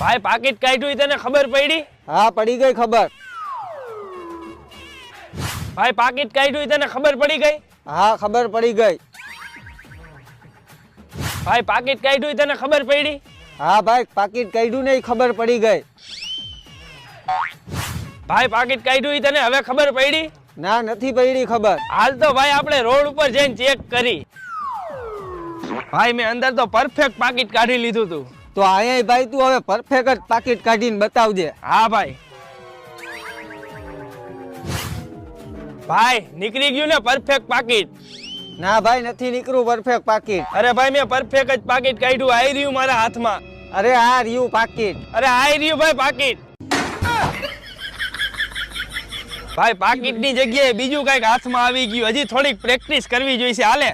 ભાઈ પાકીટ કાઢ્યું તને ખબર પડી? હા પડી ગઈ ખબર. ભાઈ પાકીટ કાઢ્યું તને ખબર પડી ગઈ? હા ખબર પડી ગઈ. ભાઈ પાકીટ કાઢ્યું તને ખબર પડી? હા ભાઈ પાકીટ કાઢ્યું ને ખબર પડી ગઈ. ભાઈ પાકીટ કાઢ્યું તને હવે ખબર પડી? ના નથી પડી ખબર. હાલ તો ભાઈ આપણે રોડ ઉપર જઈને ચેક કરી. ભાઈ મેં અંદર તો પરફેક્ટ પાકીટ કાઢી લીધું તું. તો અહીંયા ભાઈ તું હવે પરફેક્ટ જ પાકીટ કાઢીને બતાવજે. હા ભાઈ. ભાઈ નીકળી ગયું ને પરફેક્ટ પાકીટ? ના ભાઈ નથી નીકળ્યું પરફેક્ટ પાકીટ. અરે ભાઈ મેં પરફેક્ટ જ પાકીટ કાઢ્યું. આઈ રહ્યું મારા હાથમાં. અરે આ રહ્યું પાકીટ. અરે આઈ રહ્યું ભાઈ પાકીટ. ભાઈ પાકીટ ની જગ્યાએ બીજું કઈક હાથમાં આવી ગયું. હજી થોડીક પ્રેક્ટિસ કરવી જોઈશે. હાલે.